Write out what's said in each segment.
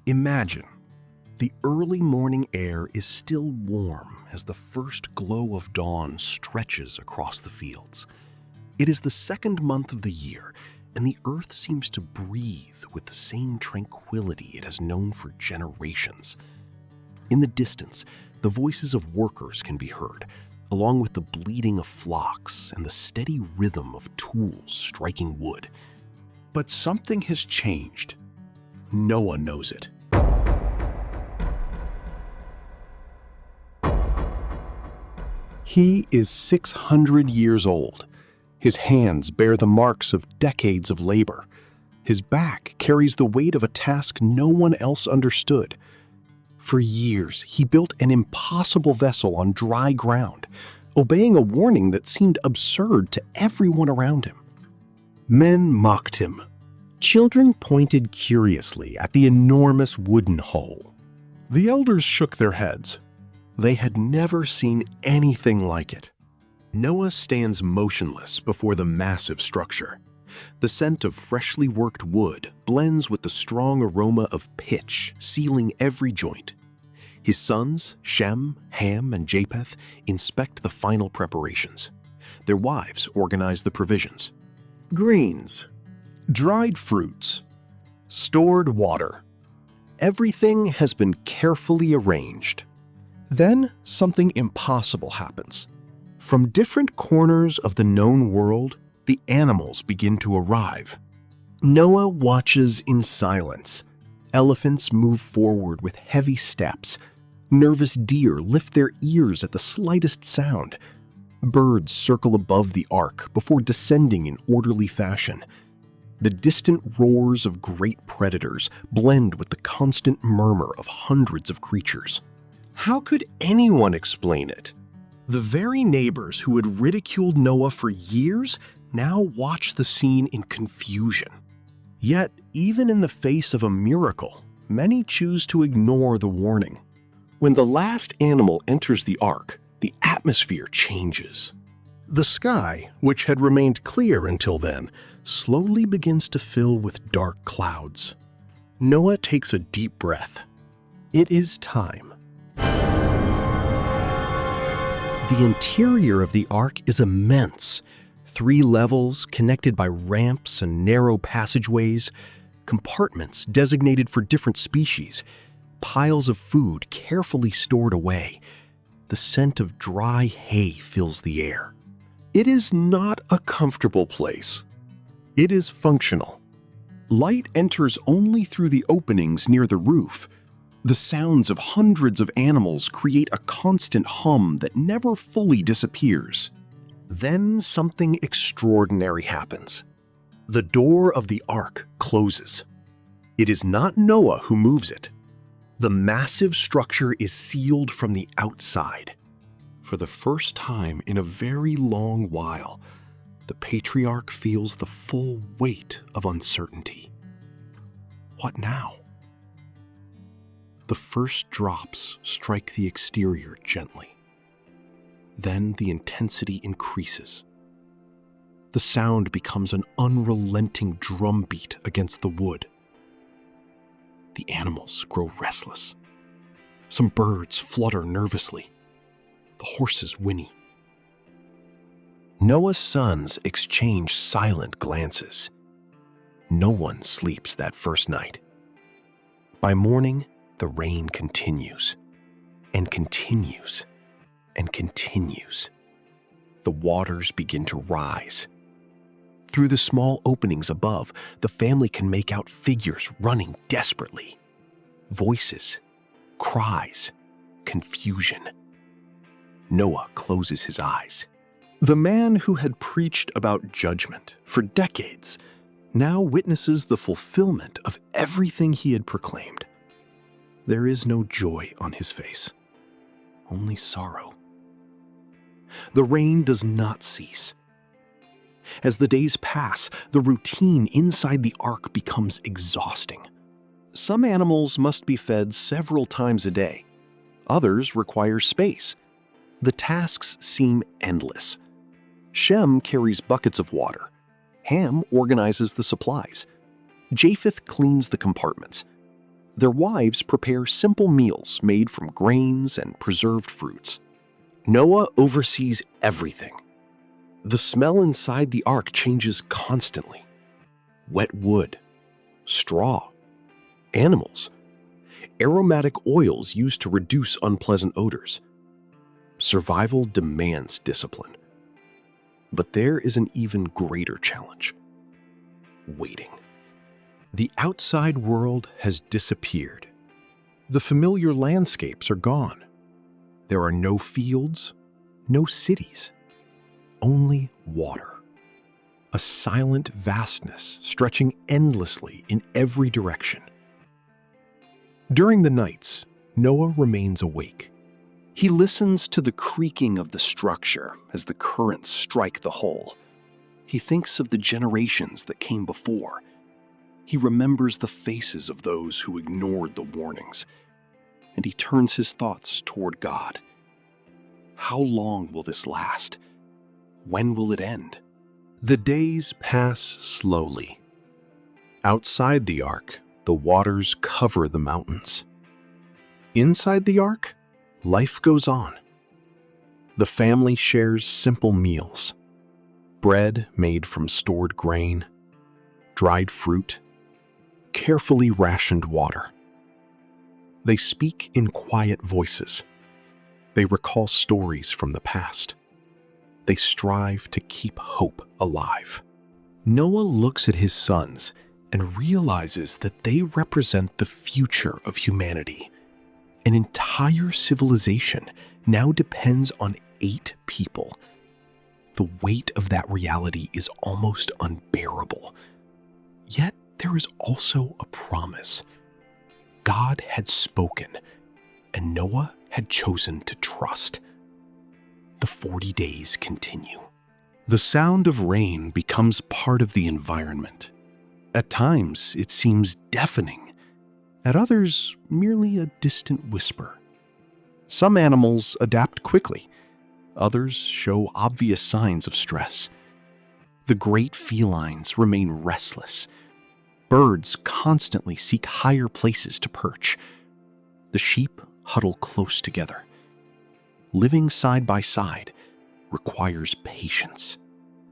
Imagine, the early morning air is still warm as the first glow of dawn stretches across the fields. It is the second month of the year, and the earth seems to breathe with the same tranquility it has known for generations. In the distance, the voices of workers can be heard, along with the bleating of flocks and the steady rhythm of tools striking wood. But something has changed. Noah knows it. He is 600 years old. His hands bear the marks of decades of labor. His back carries the weight of a task no one else understood. For years, he built an impossible vessel on dry ground, obeying a warning that seemed absurd to everyone around him. Men mocked him. Children pointed curiously at the enormous wooden hull. The elders shook their heads. They had never seen anything like it. Noah stands motionless before the massive structure. The scent of freshly worked wood blends with the strong aroma of pitch sealing every joint. His sons, Shem, Ham, and Japheth, inspect the final preparations. Their wives organize the provisions. Greens, dried fruits, stored water. Everything has been carefully arranged. Then something impossible happens. From different corners of the known world, the animals begin to arrive. Noah watches in silence. Elephants move forward with heavy steps. Nervous deer lift their ears at the slightest sound. Birds circle above the ark before descending in orderly fashion. The distant roars of great predators blend with the constant murmur of hundreds of creatures. How could anyone explain it? The very neighbors who had ridiculed Noah for years now watch the scene in confusion. Yet, even in the face of a miracle, many choose to ignore the warning. When the last animal enters the ark, the atmosphere changes. The sky, which had remained clear until then, slowly begins to fill with dark clouds. Noah takes a deep breath. It is time. The interior of the ark is immense. 3 levels connected by ramps and narrow passageways, compartments designated for different species, piles of food carefully stored away. The scent of dry hay fills the air. It is not a comfortable place. It is functional. Light enters only through the openings near the roof. The sounds of hundreds of animals create a constant hum that never fully disappears. Then something extraordinary happens. The door of the ark closes. It is not Noah who moves it. The massive structure is sealed from the outside. For the first time in a very long while, the patriarch feels the full weight of uncertainty. What now? The first drops strike the exterior gently. Then the intensity increases. The sound becomes an unrelenting drumbeat against the wood. The animals grow restless. Some birds flutter nervously. The horses whinny. Noah's sons exchange silent glances. No one sleeps that first night. By morning, the rain continues, and continues, and continues. The waters begin to rise. Through the small openings above, the family can make out figures running desperately. Voices, cries, confusion. Noah closes his eyes. The man who had preached about judgment for decades now witnesses the fulfillment of everything he had proclaimed. There is no joy on his face, only sorrow. The rain does not cease. As the days pass, the routine inside the ark becomes exhausting. Some animals must be fed several times a day. Others require space. The tasks seem endless. Shem carries buckets of water. Ham organizes the supplies. Japheth cleans the compartments. Their wives prepare simple meals made from grains and preserved fruits. Noah oversees everything. The smell inside the ark changes constantly. Wet wood, straw, animals, aromatic oils used to reduce unpleasant odors. Survival demands discipline. But there is an even greater challenge: waiting. The outside world has disappeared. The familiar landscapes are gone. There are no fields, no cities, only water. A silent vastness stretching endlessly in every direction. During the nights, Noah remains awake. He listens to the creaking of the structure as the currents strike the hull. He thinks of the generations that came before. He remembers the faces of those who ignored the warnings, and he turns his thoughts toward God. How long will this last? When will it end? The days pass slowly. Outside the ark, the waters cover the mountains. Inside the ark, life goes on. The family shares simple meals: bread made from stored grain, dried fruit, carefully rationed water. They speak in quiet voices. They recall stories from the past. They strive to keep hope alive. Noah looks at his sons and realizes that they represent the future of humanity. An entire civilization now depends on 8 people. The weight of that reality is almost unbearable. Yet there is also a promise. God had spoken, and Noah had chosen to trust. The 40 days continue. The sound of rain becomes part of the environment. At times, it seems deafening. At others, merely a distant whisper. Some animals adapt quickly. Others show obvious signs of stress. The great felines remain restless. Birds constantly seek higher places to perch. The sheep huddle close together. Living side by side requires patience.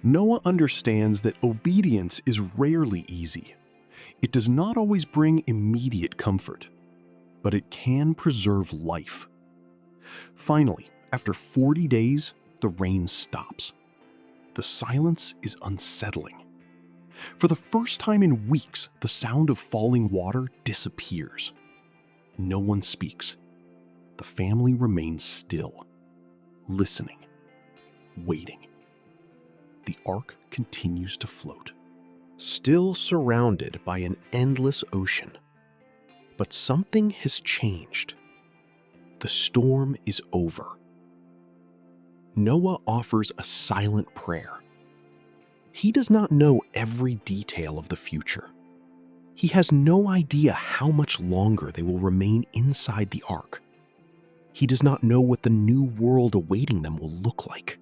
Noah understands that obedience is rarely easy. It does not always bring immediate comfort, but it can preserve life. Finally, after 40 days, the rain stops. The silence is unsettling. For the first time in weeks, the sound of falling water disappears. No one speaks. The family remains still, listening, waiting. The ark continues to float, still surrounded by an endless ocean. But something has changed. The storm is over. Noah offers a silent prayer. He does not know every detail of the future. He has no idea how much longer they will remain inside the ark. He does not know what the new world awaiting them will look like.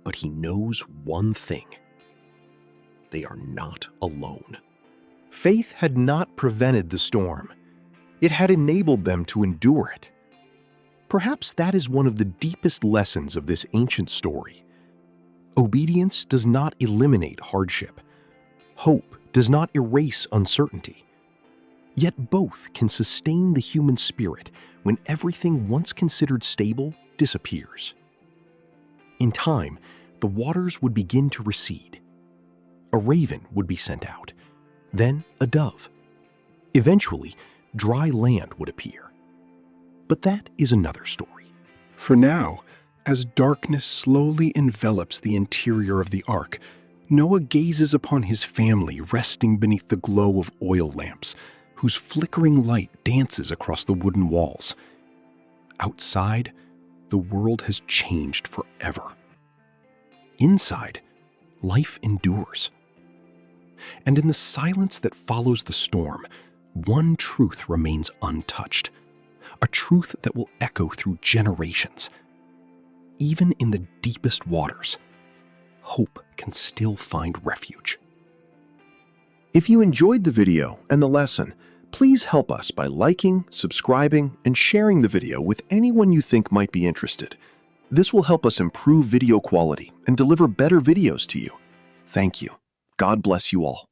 But he knows one thing: they are not alone. Faith had not prevented the storm. It had enabled them to endure it. Perhaps that is one of the deepest lessons of this ancient story. Obedience does not eliminate hardship. Hope does not erase uncertainty. Yet both can sustain the human spirit when everything once considered stable disappears. In time, the waters would begin to recede. A raven would be sent out, then a dove. Eventually, dry land would appear. But that is another story. For now, as darkness slowly envelops the interior of the ark, Noah gazes upon his family resting beneath the glow of oil lamps, whose flickering light dances across the wooden walls. Outside, the world has changed forever. Inside, life endures. And in the silence that follows the storm, one truth remains untouched, a truth that will echo through generations. Even in the deepest waters, hope can still find refuge. If you enjoyed the video and the lesson, Please help us by liking, subscribing, and sharing the video with anyone you think might be interested. This will help us improve video quality and deliver better videos to you. Thank you. God bless you all.